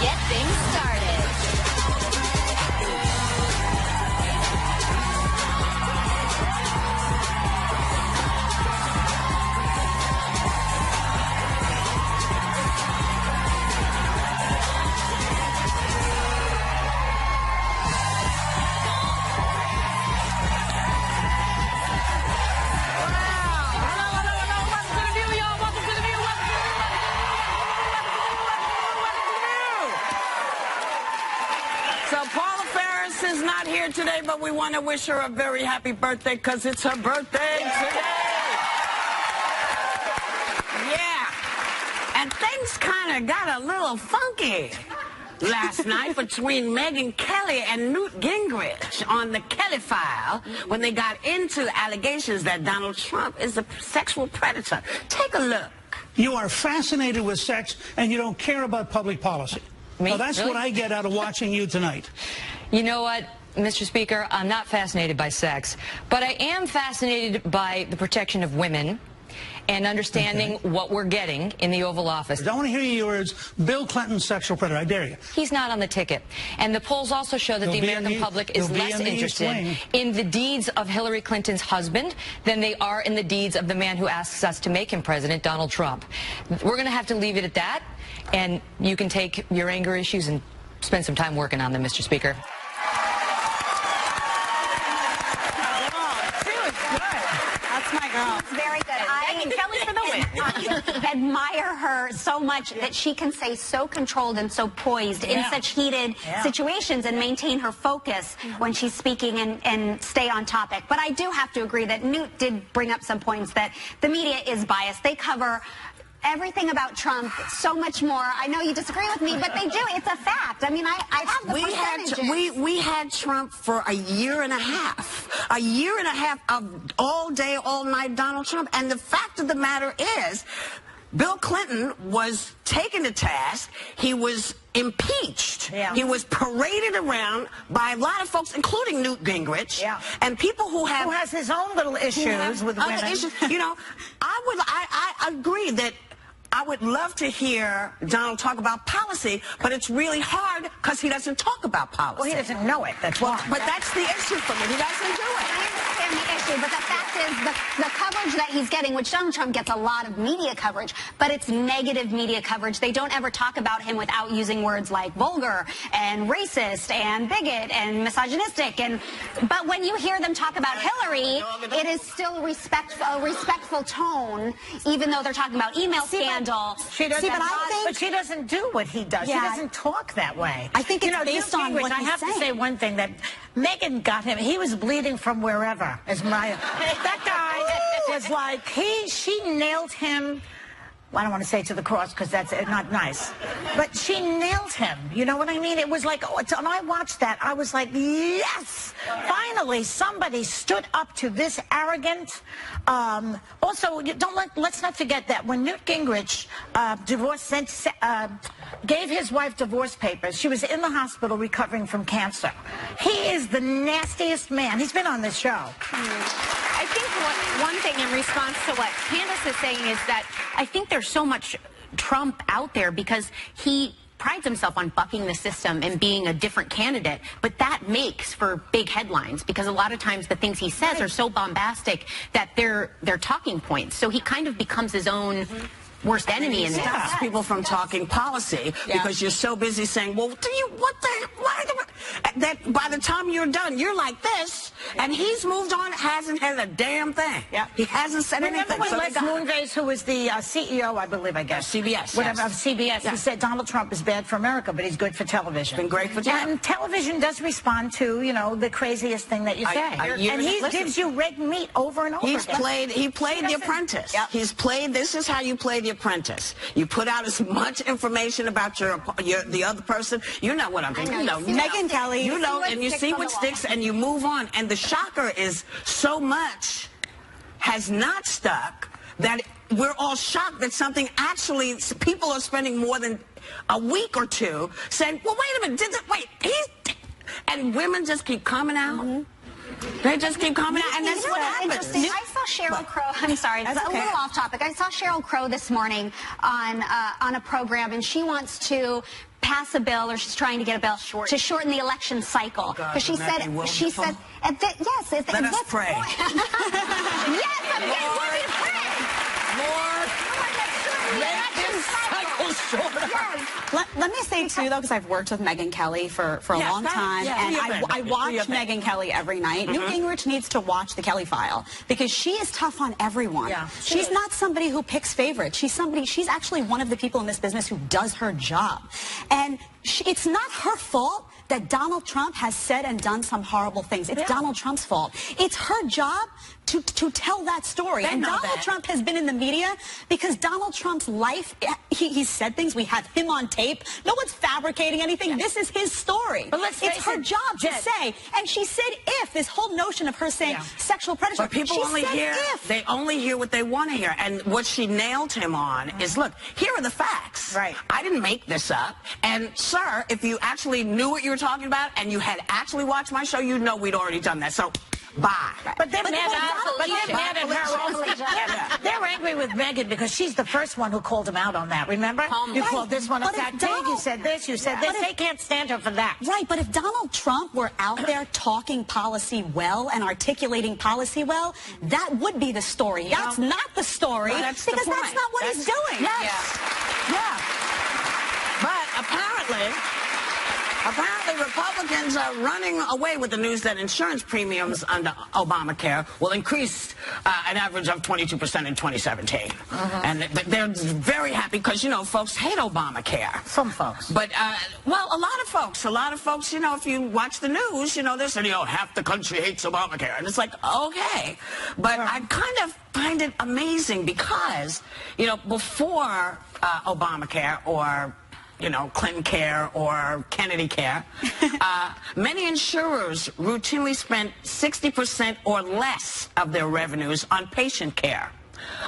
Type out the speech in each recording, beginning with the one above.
get things started. Is not here today, but we want to wish her a very happy birthday because it's her birthday today. Yeah. And things kind of got a little funky last night between Megyn Kelly and Newt Gingrich on the Kelly file when they got into allegations that Donald Trump is a sexual predator. Take a look. You are fascinated with sex and you don't care about public policy. Me? Well, that's Really? what I get out of watching you tonight. You know what, Mr. Speaker, I'm not fascinated by sex, but I am fascinated by the protection of women and understanding what we're getting in the Oval Office. I want to hear your words, Bill Clinton, sexual predator. I dare you. He's not on the ticket. And the polls also show that the American public is less interested in the deeds of Hillary Clinton's husband than they are in the deeds of the man who asks us to make him president, Donald Trump. We're going to have to leave it at that, and you can take your anger issues and spend some time working on them, Mr. Speaker. Very good. I Kelly for the win. admire her so much that she can stay so controlled and so poised in such heated situations and maintain her focus when she's speaking and stay on topic. But I do have to agree that Newt did bring up some points that the media is biased. They cover everything about Trump, so much more. I know you disagree with me, but they do. It's a fact. I mean, I have the percentages. We had Trump for a year and a half. A year and a half of all day, all night Donald Trump. And the fact of the matter is, Bill Clinton was taken to task. He was impeached. He was paraded around by a lot of folks, including Newt Gingrich, and people who has his own little issues with women. You know, I agree that I would love to hear Donald talk about policy, but it's really hard because he doesn't talk about policy. Well, he doesn't know it. That's why. But that's the issue for me. He doesn't do it. I understand the issue, but the fact is the coverage that he's getting, which Donald Trump gets a lot of media coverage, but it's negative media coverage. They don't ever talk about him without using words like vulgar and racist and bigot and misogynistic. But when you hear them talk about Hillary, it is still a respectful tone, even though they're talking about email scandal. But she doesn't do what he does. She doesn't talk that way. I think it's based on what I have to say one thing, that Megyn got him. He was bleeding from wherever. That guy was like, she nailed him. Well, I don't want to say to the cross because that's not nice. But she nailed him. You know what I mean? It was like, when I watched that, I was like, yes! Finally, somebody stood up to this arrogant. Also, let's not forget that when Newt Gingrich gave his wife divorce papers, she was in the hospital recovering from cancer. He is the nastiest man. He's been on this show. I think one thing in response to what Candace is saying is that I think there's so much Trump out there because he prides himself on bucking the system and being a different candidate, but that makes for big headlines because a lot of times the things he says are so bombastic that they're talking points. So he kind of becomes his own worst enemy in that. Stops people from talking policy because you're so busy saying, well, that by the time you're done, you're like this, and he's moved on, hasn't had a damn thing. He hasn't said anything. Remember when Les Moonves, who was the CEO, I believe, CBS. Whatever, of CBS, he said Donald Trump is bad for America, but he's good for television. Been great for television. And television does respond to, you know, the craziest thing that you say. And he gives you red meat over and over again. He played The Apprentice. He's played, this is how you play The Apprentice. You put out as much information about the other person. You know what I'm doing. You know, Megyn Kelly. You know, and you see what sticks, and you move on. And the shocker is so much has not stuck that we're all shocked that something actually, people are spending more than a week or two saying, well, wait a minute, and women just keep coming out. They just keep coming out, and that's what happens. I saw Sheryl Crow. I'm sorry, it's a little off topic. I saw Sheryl Crow this morning on a program, and she wants to pass a bill, or she's trying to get a bill to shorten the election cycle. Because she said, yes. Let us pray. Yes, I'm getting ready to pray. Lord, make this cycle shorter. Yes. Let me say, too, though, because I've worked with Megyn Kelly for a long time, and I watch Megyn Kelly every night. Newt Gingrich needs to watch the Kelly File, because she is tough on everyone. Yeah, she's not somebody who picks favorites. She's actually one of the people in this business who does her job. And it's not her fault that Donald Trump has said and done some horrible things. It's Donald Trump's fault. It's her job to tell that story. And Donald Trump has been in the media because Donald Trump's life, he's said things. We have him on tape. No one's fabricating anything. This is his story. But it's her job to say. And she said if. This whole notion of her saying sexual predator. But people they only hear what they want to hear. And what she nailed him on is, look, here are the facts. Right. I didn't make this up. And, sir, if you actually knew what you were talking about and you had actually watched my show, you'd know we'd already done that. So, bye. But they're mad at her also. They're angry with Megyn because she's the first one who called him out on that. Remember? You called this one a fat pig. You said this. You said this. They can't stand her for that. Right. But if Donald Trump were out there talking policy well and articulating policy well, that would be the story. That's not the story because that's not what he's doing. Yes. Yeah. But apparently Republicans are running away with the news that insurance premiums under Obamacare will increase an average of 22% in 2017. And they're very happy because, you know, folks hate Obamacare. Some folks. But, well, a lot of folks, you know, if you watch the news, you know, they're saying, you know, half the country hates Obamacare. And it's like, okay. But I kind of find it amazing because, you know, before Obamacare or you know, Clinton Care or Kennedy Care, many insurers routinely spent 60% or less of their revenues on patient care.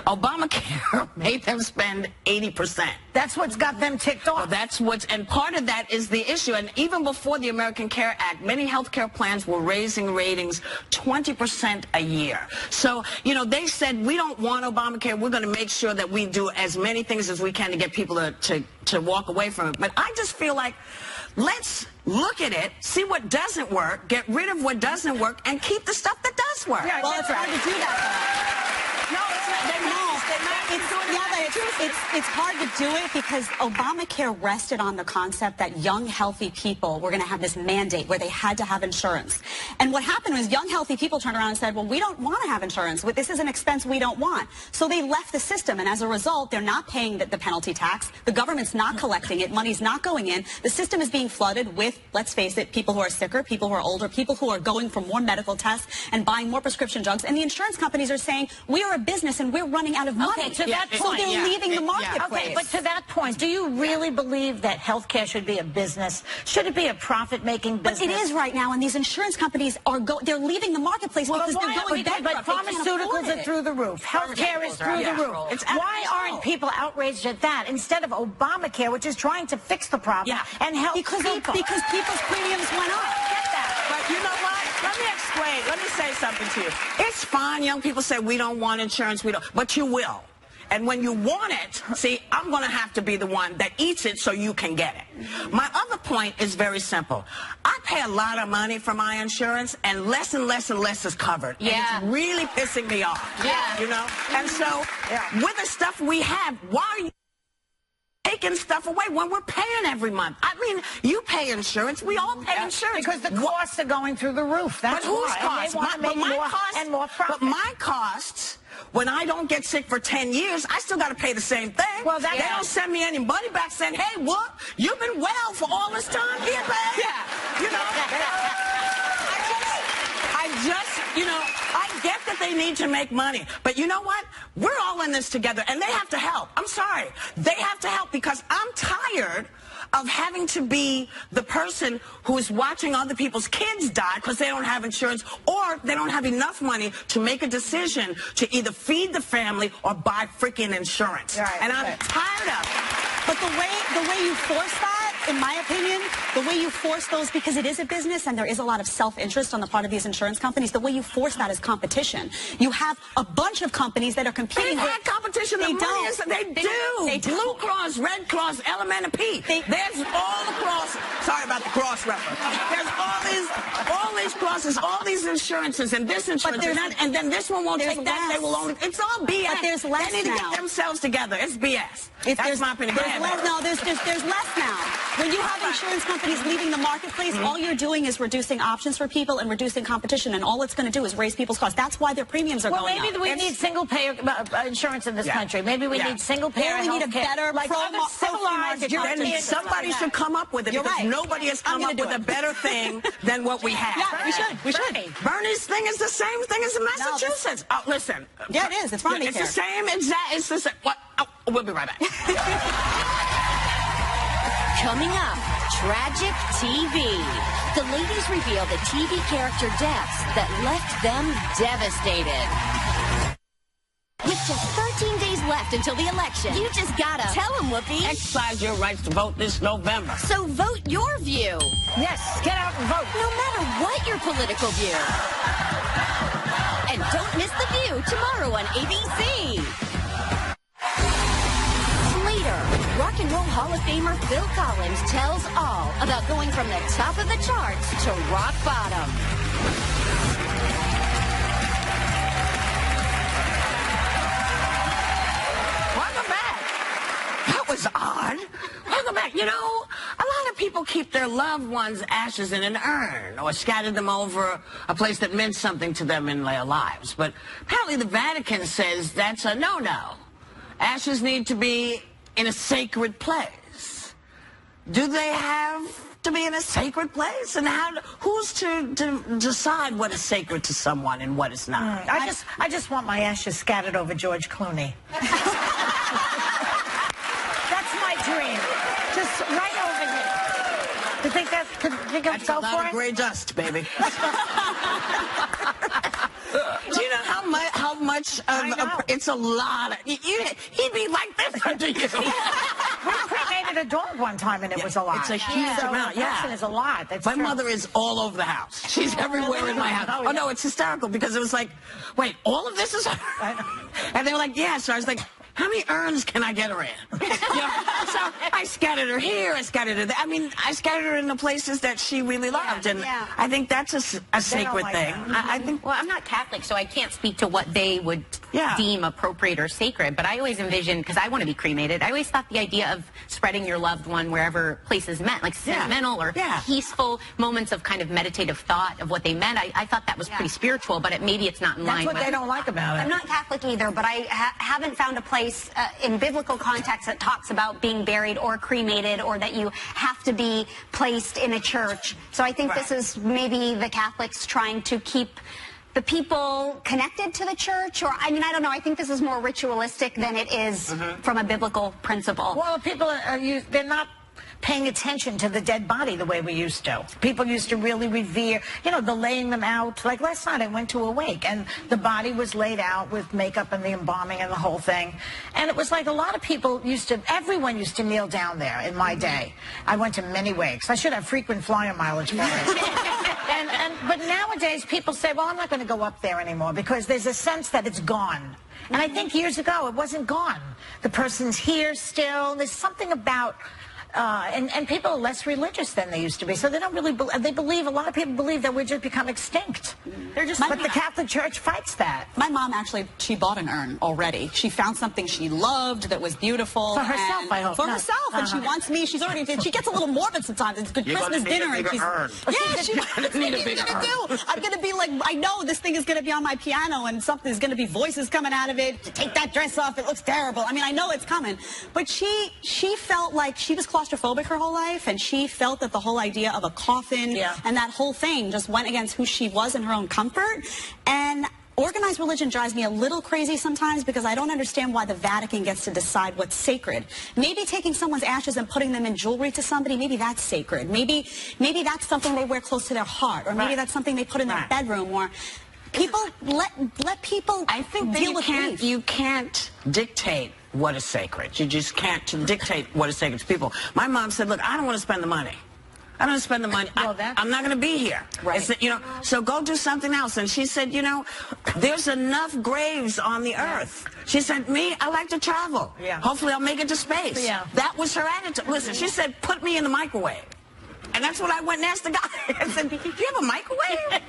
Obamacare made them spend 80%. That's what's got them ticked off. Well, and part of that is the issue. And even before the American Care Act, many health care plans were raising ratings 20% a year. So, you know, they said, we don't want Obamacare. We're going to make sure that we do as many things as we can to get people to walk away from it. But I just feel like, let's look at it, see what doesn't work, get rid of what doesn't work, and keep the stuff that does work. Yeah, well, it's hard to do that. No, it's not. It's hard to do it because Obamacare rested on the concept that young, healthy people were going to have this mandate where they had to have insurance. And what happened was young, healthy people turned around and said, well, we don't want to have insurance. This is an expense we don't want. So they left the system, and as a result, they're not paying the penalty tax. The government's not collecting it. Money's not going in. The system is being flooded with, let's face it, people who are sicker, people who are older, people who are going for more medical tests and buying more prescription drugs. And the insurance companies are saying, we are a business and we're running out of money. Okay, to that point, so they're leaving the marketplace. Okay, but to that point, do you really believe that healthcare should be a business? Should it be a profit-making business? But it is right now, and these insurance companies they're leaving the marketplace because they're going bankrupt. But pharmaceuticals are through the roof. Healthcare is through the roof. Why aren't people outraged at that instead of Obamacare, which is trying to fix the problem and help people? Because people's premiums went up. I get that. But you know what? Let me explain. Let me say something to you. It's fine. Young people say we don't want insurance. But you will. And when you want it, see, I'm going to have to be the one that eats it so you can get it. My other point is very simple. I pay a lot of money for my insurance, and less and less is covered. Yeah. And it's really pissing me off. Yeah. You know? And so, with the stuff we have, why are you taking stuff away when we're paying every month? I mean, you pay insurance. We all pay insurance. Because the costs are going through the roof. That's but whose costs? But my costs, when I don't get sick for 10 years, I still got to pay the same thing. Well, they don't send me any money back saying, hey, what? You've been well for all this time here, babe. Yeah. You know, I get that they need to make money. But you know what? We're all in this together, and they have to help. I'm sorry. They have to help because I'm tired of having to be the person who is watching other people's kids die because they don't have insurance or they don't have enough money to make a decision to either feed the family or buy freaking insurance. Right, and I'm tired of it. But the way you force that, in my opinion, the way you force those, because it is a business and there is a lot of self-interest on the part of these insurance companies, the way you force that is competition. You have a bunch of companies that are competing. They've had competition. They do. Blue Cross, Red Cross, LMNP. There's all the about the cross reference. There's all these crosses, all these insurances, and this insurance, and then this one won't take that. They will only. It's all BS. But there's less They need to now. get themselves together. It's BS. That's my opinion. There's less now. When you have insurance companies leaving the marketplace, all you're doing is reducing options for people and reducing competition, and all it's going to do is raise people's costs. That's why their premiums are going up. Well, maybe we need single-payer insurance in this country. Maybe we need single-payer health care. We need a better civilized European. Somebody should come up with it because nobody has come up with a better thing than what we have. Yeah, we should. Bernie's thing is the same thing as in Massachusetts. Oh, listen. Yeah, it is. It's Obamacare. It's the same exact. It's the same. What? Oh, we'll be right back. Coming up, Tragic TV. The ladies reveal the TV character deaths that left them devastated. With just 13 days left until the election, you just gotta tell them, Whoopi. Exercise your rights to vote this November. So vote your view. Yes, get out and vote. No matter what your political view. And don't miss The View tomorrow on ABC. Later, Rock and Roll Hall of Famer Phil Collins tells all about going from the top of the charts to rock bottom. Welcome back. That was odd. Welcome back. You know, a lot of people keep their loved ones' ashes in an urn or scatter them over a place that meant something to them in their lives. But apparently the Vatican says that's a no-no. Ashes need to be in a sacred place. Do they have to be in a sacred place? And who's to decide what is sacred to someone and what is not? I just want my ashes scattered over George Clooney. That's my dream. Just right over here. You think that's go That's a lot of gray dust, baby. Do you know how much of it's a lot of, he'd be like this under you. We cremated a dog one time and it was a lot. It's a huge amount, It is a lot. That's my true. mother is all over the house. She's everywhere in my house. Oh no, it's hysterical because it was like, wait, all of this is her? And they were like, yeah. So I was like, how many urns can I get her in? So I scattered her here, I scattered her there. I mean, I scattered her in the places that she really loved, and I think that's a sacred thing. I think. Well, I'm not Catholic, so I can't speak to what they would deem appropriate or sacred. But I always envision, because I want to be cremated, I always thought the idea of spreading your loved one wherever places meant, like sentimental or peaceful moments of kind of meditative thought of what they meant. I thought that was pretty spiritual, but maybe it's not in line with. That's what they don't like about it. I'm not Catholic either, but I haven't found a place in biblical context that talks about being buried or cremated or that you have to be placed in a church. So I think this is maybe the Catholics trying to keep the people connected to the church, or I mean, I don't know. I think this is more ritualistic than it is from a biblical principle. Well, people they're not paying attention to the dead body the way we used to. People used to really revere, the laying them out. Like last night I went to a wake and the body was laid out with makeup and the embalming and the whole thing. And it was like a lot of people everyone used to kneel down there in my day. I went to many wakes. I should have frequent flyer mileage for it. But nowadays people say, well, I'm not going to go up there anymore because there's a sense that it's gone. And I think years ago it wasn't gone. The person's here still. There's something about and people are less religious than they used to be, so they don't really believe. A lot of people believe that we're just become extinct. But the Catholic Church fights that. My mom actually, she bought an urn already. She found something she loved that was beautiful for herself. I hope for herself, and she wants me. She gets a little morbid sometimes. It's good Christmas dinner, and she's I'm gonna be like, I know this thing is gonna be on my piano, and something's gonna be voices coming out of it. Take that dress off. It looks terrible. I mean, I know it's coming, but she felt like she was claustrophobic her whole life, and she felt that the whole idea of a coffin and that whole thing just went against who she was and her own comfort. And organized religion drives me a little crazy sometimes because I don't understand why the Vatican gets to decide what's sacred. Maybe taking someone's ashes and putting them in jewelry to somebody, maybe that's sacred. Maybe that's something they wear close to their heart, or maybe that's something they put in their bedroom, or people let people deal with grief. You can't dictate what is sacred. You just can't dictate what is sacred to people. My mom said, look, I don't want to spend the money. I don't want to spend the money. I'm not going to be here. Right. So go do something else. And she said, there's enough graves on the earth. She said, me, I like to travel. Hopefully I'll make it to space. That was her attitude. Listen, she said, put me in the microwave. And that's what I went and asked the guy. I said, do you have a microwave?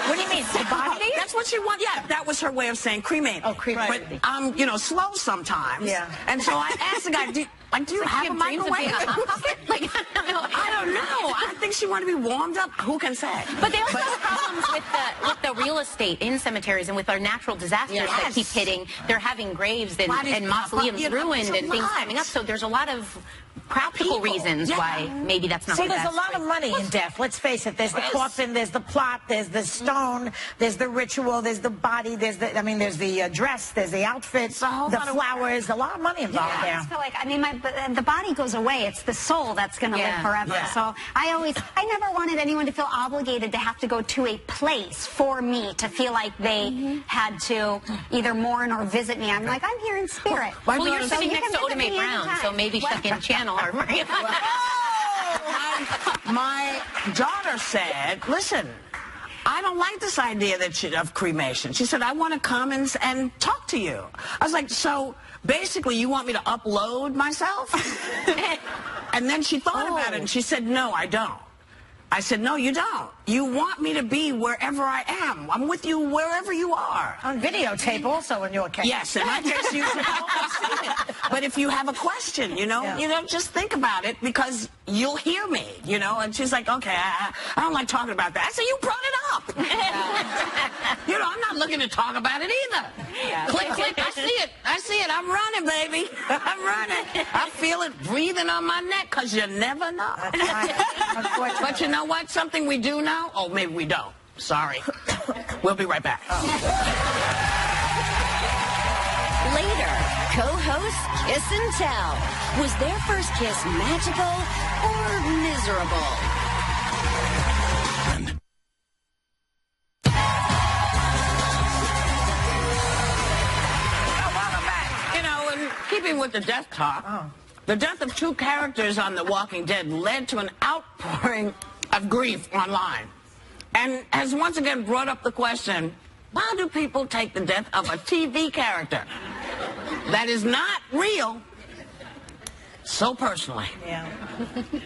What do you mean, body? That's what she wanted. Yeah, that was her way of saying cremate. Oh, cremate. But I'm, you know, slow sometimes. Yeah. And so I asked the guy, do you have a microwave? Like, I don't know. I think she wanted to be warmed up. Who can say? But they also have problems with the real estate in cemeteries and with our natural disasters that keep hitting. They're having graves and mausoleums ruined and things coming up. So there's a lot of practical reasons why maybe that's not the best. See, there's a lot of money in death. Let's face it. There's the coffin, there's the plot, there's the stone, there's the ritual, there's the body, there's the dress, there's the outfits, the flowers. A lot of money involved there. I just feel like, I mean, the body goes away. It's the soul that's going to live forever. Yeah. So I never wanted anyone to feel obligated to have to go to a place for me to feel like they had to either mourn or visit me. I'm like, I'm here in spirit. Well, you're sitting next to Oda Mae Brown, so maybe she can channel her. My daughter said, listen, I don't like this idea of cremation. She said, I want to come and talk to you. I was like, so basically you want me to upload myself? And then she thought about it and she said, no, I don't. I said, no, you don't. You want me to be wherever I am. I'm with you wherever you are. On videotape also in your case. Yes, in my case, you should have seen it. But if you have a question, you know, just think about it because you'll hear me, you know. And she's like, okay, I don't like talking about that. I said, you brought it up. You know, I'm not looking to talk about it either. Yeah. Click, click, I see it. I see it. I'm running, baby. I'm running. I feel it breathing on my neck because you never know. But you know what? Something we do know? Oh, maybe we don't. Sorry. We'll be right back. Later, co-host Kiss and Tell. Was their first kiss magical or miserable? Welcome back. You know, in keeping with the death talk, the death of two characters on The Walking Dead led to an outpouring of grief online and has once again brought up the question, why do people take the death of a TV character that is not real so personally? Yeah.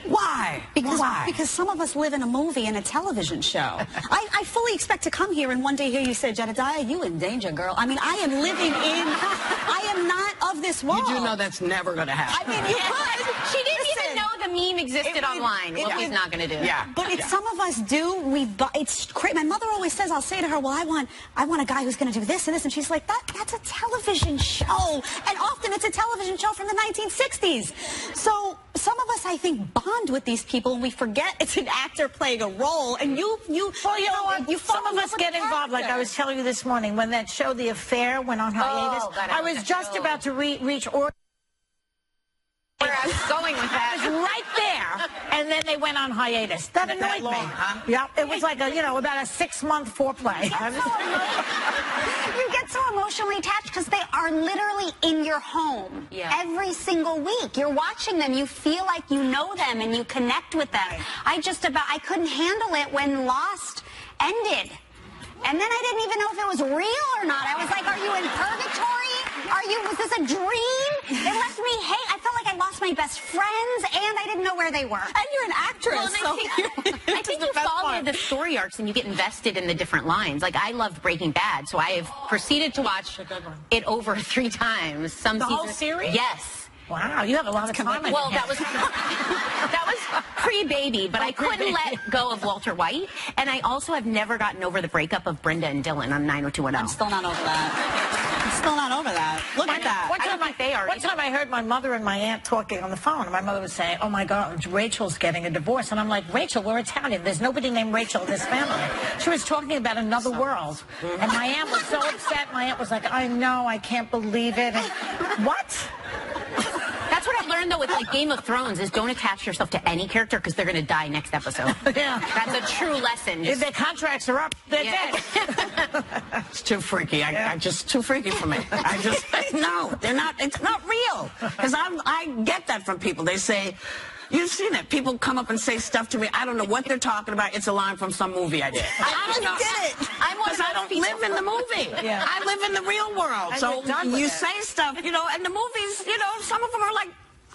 Why? Because some of us live in a movie and a television show. I fully expect to come here and one day hear you say, Jedediah, you in danger, girl. I mean, I am living in, I am not of this world. You do know that's never going to happen. I mean, you could. She didn't even know the meme existed online. What he's not going to do. Yeah. But some of us do. It's crazy. My mother always says, I'll say to her, well, I want a guy who's going to do this and this. And she's like, that's a television show. And often it's a television show from the 1960s. So some of us, I think, bond with these people and we forget it's an actor playing a role. And you know what? Some of us get involved. Like I was telling you this morning when that show, The Affair, went on hiatus. I was just about to reach where I was going with that. I was right there, and then they went on hiatus. That annoyed me. Huh? Yep, it was like about a 6-month foreplay. You get so emotionally attached because they are literally in your home every single week. You're watching them. You feel like you know them and you connect with them. I couldn't handle it when Lost ended. And then I didn't even know if it was real or not. I was like, are you in purgatory? Was this a dream? It left me I felt like I lost my best friends and I didn't know where they were. And you're an actress. Well, I think you follow the story arcs and you get invested in the different lines. Like, I loved Breaking Bad, so I have proceeded to watch it over 3 times. The whole series? Yes. Wow, you have a lot of time. Well, that was pre-baby, but I couldn't let go of Walter White. And I also have never gotten over the breakup of Brenda and Dylan on 90210. I'm still not over that. I'm still not over that. Look at that. One time I heard my mother and my aunt talking on the phone, and my mother was saying, oh my God, Rachel's getting a divorce. And I'm like, Rachel, we're Italian. There's nobody named Rachel in this family. She was talking about another world. And my aunt was so upset. My aunt was like, I know, I can't believe it. And, what? That's what I learned, though, with like Game of Thrones, is don't attach yourself to any character because they're going to die next episode. Yeah. That's a true lesson. If their contracts are up, they're dead. It's too freaky. I just too freaky for me. No, they're not. It's not real. Because I get that from people. They say, you've seen it. People come up and say stuff to me. I don't know what they're talking about. It's a line from some movie I did. I don't know. Because I don't live in the movie. Yeah. I live in the real world. And so you say stuff, you know, and the movies, you know, some of them are like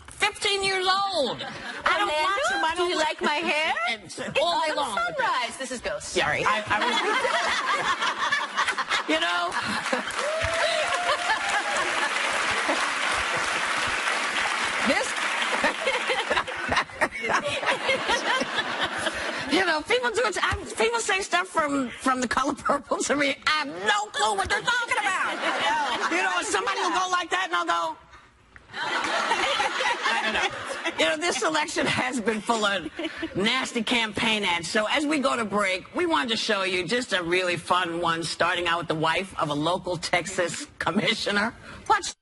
15 years old. I don't watch them. I don't like my hair? All day long. Sunrise. This is Ghost. Sorry. You know, you know, people do it. People say stuff from The Color Purple to me. I have no clue what they're talking about. You know, somebody will go like that, and I'll go. I don't know. You know, this election has been full of nasty campaign ads. So as we go to break, we wanted to show you just a really fun one, starting out with the wife of a local Texas commissioner. Watch.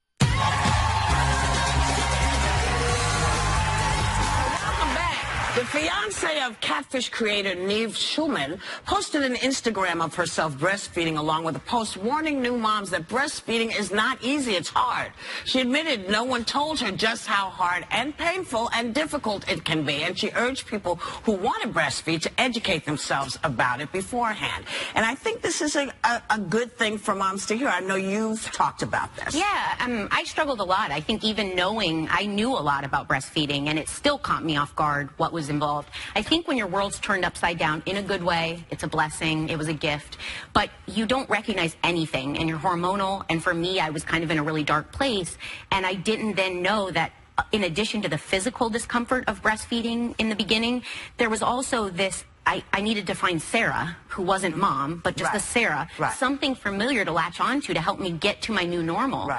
The fiancé of Catfish creator Neve Schulman posted an Instagram of herself breastfeeding along with a post warning new moms that breastfeeding is not easy, it's hard. She admitted no one told her just how hard and painful and difficult it can be, and she urged people who want to breastfeed to educate themselves about it beforehand. And I think this is a good thing for moms to hear. I know you've talked about this. Yeah, I struggled a lot. I think even knowing I knew a lot about breastfeeding, and it still caught me off guard what was involved. I think when your world's turned upside down in a good way, it's a blessing, it was a gift, but you don't recognize anything, and you're hormonal, and for me, I was kind of in a really dark place, and I didn't then know that in addition to the physical discomfort of breastfeeding in the beginning, there was also this I needed to find Sarah, who wasn't mom, but just a Sarah, something familiar to latch onto to help me get to my new normal.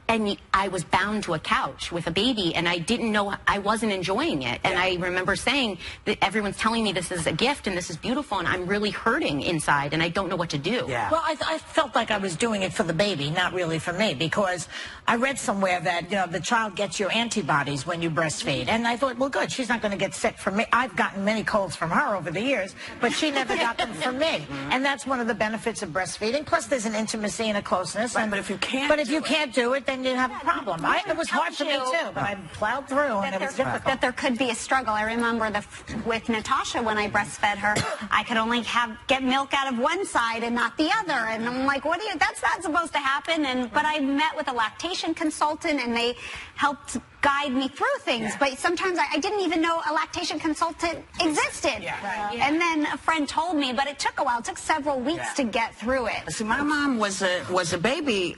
And I was bound to a couch with a baby, and I didn't know, I wasn't enjoying it. And I remember saying that everyone's telling me this is a gift and this is beautiful, and I'm really hurting inside, and I don't know what to do. Well, I felt like I was doing it for the baby, not really for me, because I read somewhere that, you know, the child gets your antibodies when you breastfeed. And I thought, well, good, she's not going to get sick from me. I've gotten many colds from her over the years, but she never got them from me. And that's one of the benefits of breastfeeding. Plus, there's an intimacy and a closeness. But if you can't do it, then you have a problem. It was hard for me too, but I plowed through, and it was difficult. That there could be a struggle. I remember with Natasha, when I breastfed her, I could only get milk out of one side and not the other, and I'm like, that's not supposed to happen. But I met with a lactation consultant, and they helped guide me through things, but sometimes I didn't even know a lactation consultant existed. And then a friend told me, but it took a while. It took several weeks to get through it. See, my mom was a baby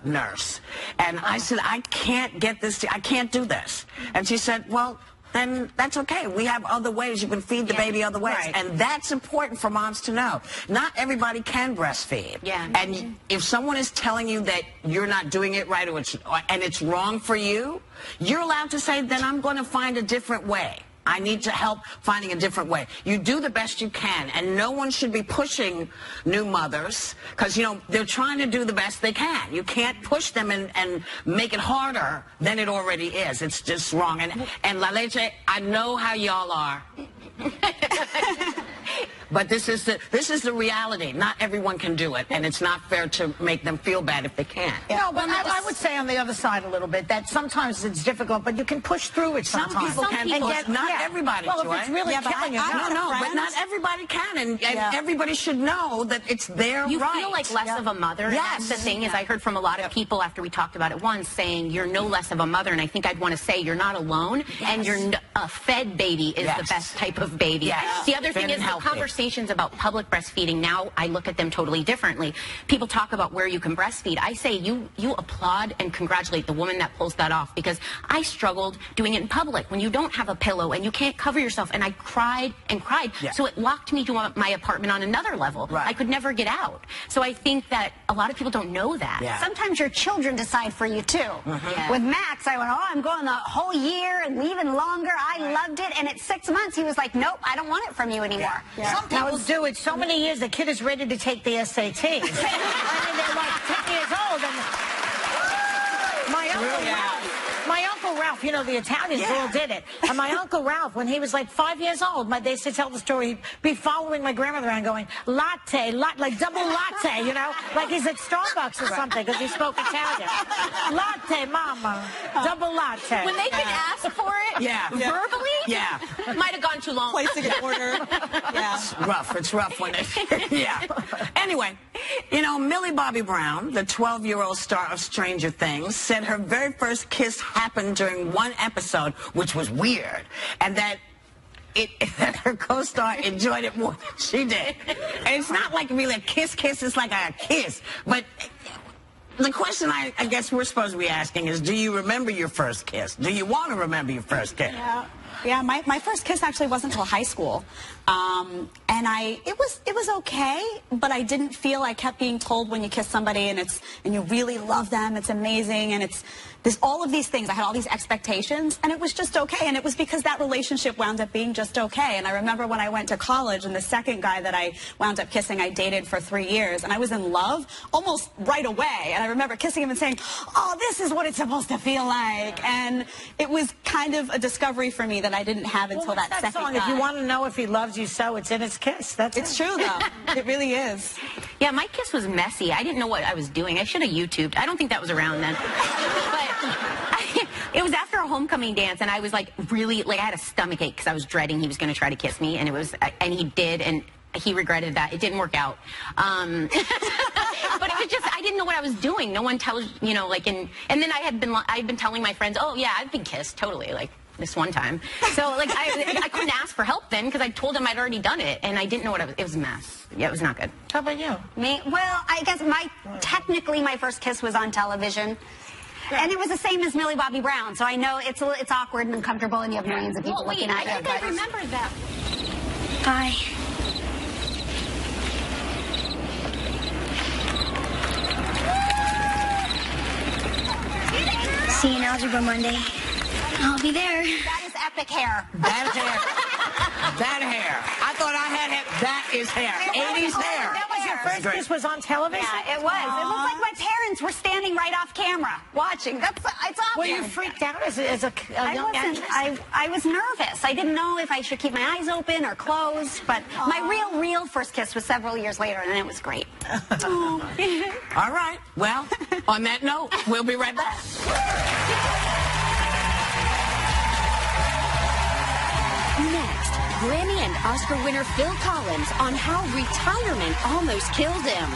nurse, and I said, I can't get this, I can't do this. And she said, well, then that's okay. We have other ways. You can feed the baby other ways. And that's important for moms to know. Not everybody can breastfeed. And if someone is telling you that you're not doing it right and it's wrong for you, you're allowed to say, then I'm going to find a different way. I need to help finding a different way. You do the best you can, and no one should be pushing new mothers, because, you know, they're trying to do the best they can. You can't push them and make it harder than it already is. It's just wrong. And La Leche, I know how y'all are. But this is the reality. Not everyone can do it, and it's not fair to make them feel bad if they can't. No, but I would say on the other side a little bit that sometimes it's difficult, but you can push through it sometimes. Some people can push, not everybody. Well, if it's really killing you, but not everybody can, and everybody should know that it's their right. You feel like less of a mother. That's the thing is I heard from a lot of people after we talked about it once saying you're no less of a mother, and I think I'd want to say you're not alone, and a fed baby is the best type of baby. The other thing is the conversation about public breastfeeding, now I look at them totally differently. People talk about where you can breastfeed. I say you applaud and congratulate the woman that pulls that off, because I struggled doing it in public when you don't have a pillow and you can't cover yourself, and I cried and cried. So it locked me to my apartment on another level. I could never get out. So I think that a lot of people don't know that. Sometimes your children decide for you too. With Max, I went, I'm going the whole year and even longer. I loved it, and at 6 months he was like, nope, I don't want it from you anymore. Some people do it so many years, the kid is ready to take the SATs. I mean, they're like 10 years old, and my Uncle Ralph, you know, the Italians all did it. And my Uncle Ralph, when he was like 5 years old, they used to tell the story, he'd be following my grandmother around going, latte, like double latte, you know, like he's at Starbucks or something, because he spoke Italian. Latte, mama, double latte. When they can ask for it verbally, might have gone too long. Placing an order. It's rough when it, Anyway, you know, Millie Bobby Brown, the 12-year-old star of Stranger Things, said her very first kiss happened during one episode, which was weird, and that her co-star enjoyed it more than she did. And it's not like really a kiss, it's like a kiss. But the question I guess we're supposed to be asking is, do you remember your first kiss? Do you want to remember your first kiss? Yeah, my first kiss actually wasn't until high school. And it was okay, but I didn't feel, I kept being told when you kiss somebody and you really love them, it's amazing, and there's all of these things. I had all these expectations, and it was just okay. And it was because that relationship wound up being just okay. And I remember when I went to college, and the second guy that I wound up kissing, I dated for 3 years, and I was in love almost right away. And I remember kissing him and saying, oh, this is what it's supposed to feel like. And it was kind of a discovery for me that I didn't have until that second song? guy. If you want to know if he loves you so, it's in his kiss. It's true, though. It really is. Yeah, my kiss was messy. I didn't know what I was doing. I should have YouTubed. I don't think that was around then. But it was after a homecoming dance, and I was like really, like I had a stomach ache because I was dreading he was going to try to kiss me, and he did, and he regretted that. It didn't work out. But it was just, I didn't know what I was doing. No one tells, you know, like, and then I'd been telling my friends, oh yeah, I've been kissed, totally, like this one time. So like I couldn't ask for help then because I told him I'd already done it, and I didn't know what it was a mess. Yeah, it was not good. How about you? Me? Well, I guess technically my first kiss was on television. And it was the same as Millie Bobby Brown, so I know it's awkward and uncomfortable, and you have millions of people looking at you. I think I remember that. Hi. See you in Algebra Monday. I'll be there. That is epic hair. That hair. That hair. I thought I had hair. That is hair. 80s hair. That was your first kiss was on television? Yeah, it was. It looked like my parents were standing right off camera watching. It's obvious. Were you freaked out as a young actress? I was nervous. I didn't know if I should keep my eyes open or closed, but my real first kiss was several years later, and it was great. All right. Well, on that note, we'll be right back. Next, Grammy and Oscar winner Phil Collins on how retirement almost killed him.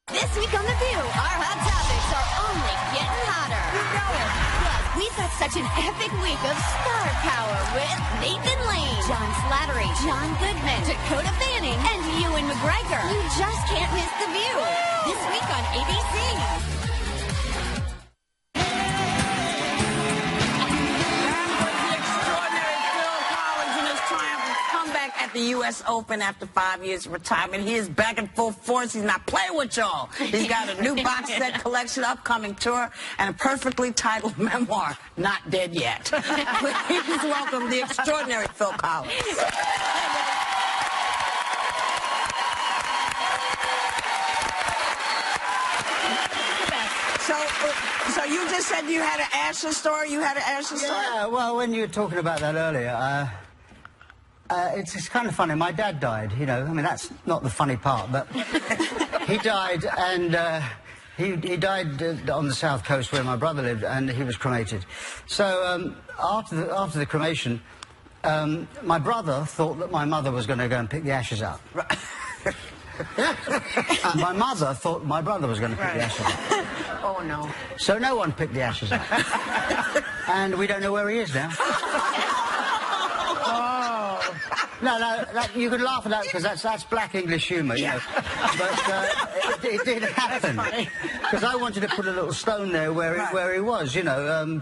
This week on The View, our hot topics are only getting hotter. You know it. Plus, we've got such an epic week of star power with Nathan Lane, John Slattery, John Goodman, Dakota Fanning, and Ewan McGregor. You just can't miss The View. This week on ABC. At the U.S. Open after 5 years of retirement. He is back in full force. He's not playing with y'all. He's got a new box set collection, upcoming tour, and a perfectly titled memoir, Not Dead Yet. Please welcome the extraordinary Phil Collins. So you just said you had an Ashley story? You had an Ashley story? Yeah, well, when you were talking about that earlier, it's kind of funny. My dad died, you know. I mean, that's not the funny part, but he died, and he died on the south coast where my brother lived, and he was cremated. So after the cremation, my brother thought that my mother was going to go and pick the ashes up. And my mother thought my brother was going to pick the ashes up. Oh, no. So no one picked the ashes up. And we don't know where he is now. No, you can laugh at that because that's black English humour, you know. But it did happen because I wanted to put a little stone there where he was, you know.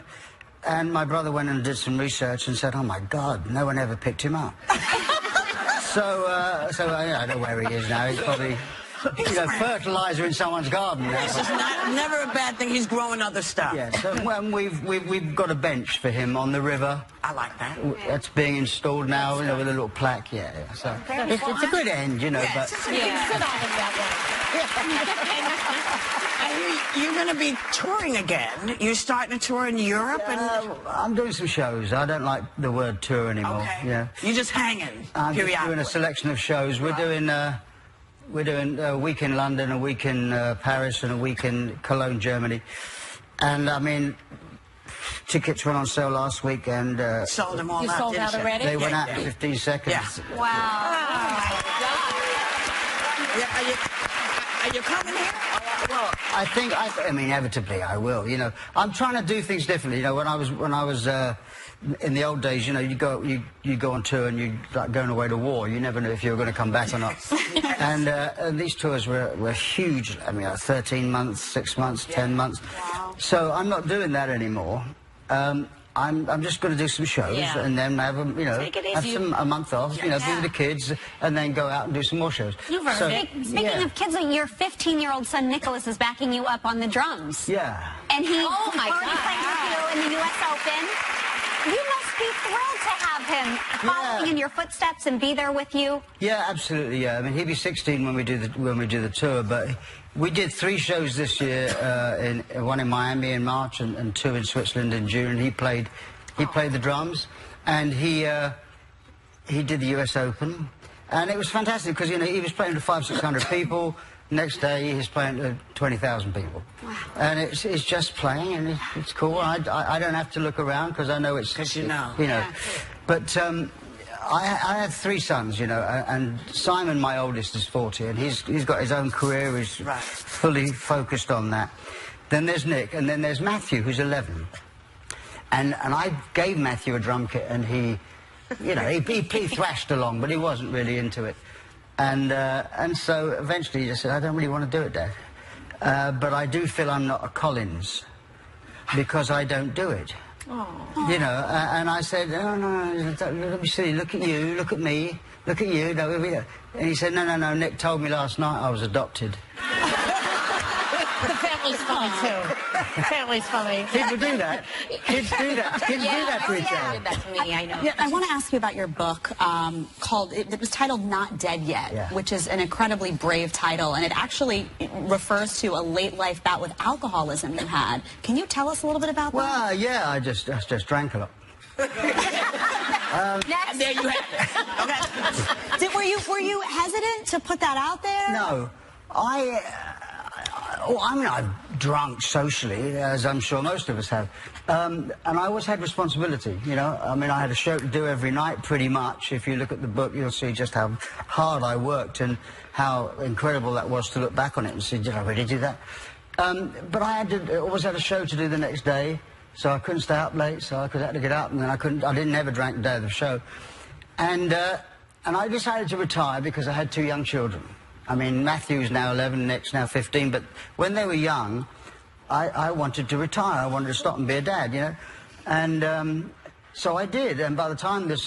And my brother went and did some research and said, "Oh my God, no one ever picked him up." So I know where he is now. He's probably, you know, fertilizer in someone's garden now. It's just never a bad thing. He's growing other stuff. Yeah. So we've got a bench for him on the river. I like that. That's being installed now, you know, with a little plaque. Yeah. So it's a good end, you know. Yeah, but sit on him that way. You're going to be touring again. You're starting a tour in Europe, and I'm doing some shows. I don't like the word tour anymore. Okay. Yeah. You're just hanging. I'm just doing a selection of shows. We're doing a week in London, a week in Paris, and a week in Cologne, Germany. And I mean, tickets went on sale last week, and sold them all out. You sold out already? They went out in 15 seconds. Yeah. Wow. Yeah, are you coming here? Well, I mean, inevitably I will. You know, I'm trying to do things differently. You know, when I was in the old days, you know, you go on tour and you like going away to war. You never knew if you were going to come back or not. And these tours were huge. I mean, 13 months, 6 months, 10 months. Wow. So I'm not doing that anymore. I'm just going to do some shows and then have a month off, you know, be with the kids, and then go out and do some more shows. Speaking of kids, your 15-year-old son Nicholas is backing you up on the drums. Yeah. And he already played with you in the U.S. Open. You must be thrilled to have him following in your footsteps and be there with you. Yeah, absolutely. Yeah, I mean, he'll be 16 when we do the tour, but we did 3 shows this year. One in Miami in March and 2 in Switzerland in June. He played the drums, and he did the U.S. Open, and it was fantastic because, you know, he was playing to 500-600 people. Next day, he's playing to 20,000 people. Wow. And it's just playing, and it's cool. I don't have to look around because I know it's... Because you know. Yeah. But I have 3 sons, you know, and Simon, my oldest, is 40, and he's got his own career. He's fully focused on that. Then there's Nick, and then there's Matthew, who's 11. And I gave Matthew a drum kit, and he thrashed along, but he wasn't really into it. And so eventually he just said, I don't really want to do it, Dad. But I do feel I'm not a Collins because I don't do it. Aww. You know, and I said, no, don't be silly. Look at you, look at me, look at you. And he said, no, Nick told me last night I was adopted. The family's funny, too. The family's funny. People do that. Kids do that. Kids do that to each other. That's me, I know. Yeah, I want to ask you about your book it was titled Not Dead Yet, which is an incredibly brave title, and it actually refers to a late life bout with alcoholism you had. Can you tell us a little bit about that? Well, yeah, I just drank a lot. And there you have it. Okay. Were you hesitant to put that out there? No. I mean, I've drunk socially, as I'm sure most of us have. And I always had responsibility, you know. I mean, I had a show to do every night, pretty much. If you look at the book, you'll see just how hard I worked and how incredible that was to look back on it and see, did I really do that? But I always had a show to do the next day, so I couldn't stay up late, so I had to get up, and then I never drank the day of the show. And I decided to retire because I had 2 young children. I mean, Matthew's now 11, Nick's now 15, but when they were young, I wanted to retire. I wanted to stop and be a dad, you know. And so I did, and by the time this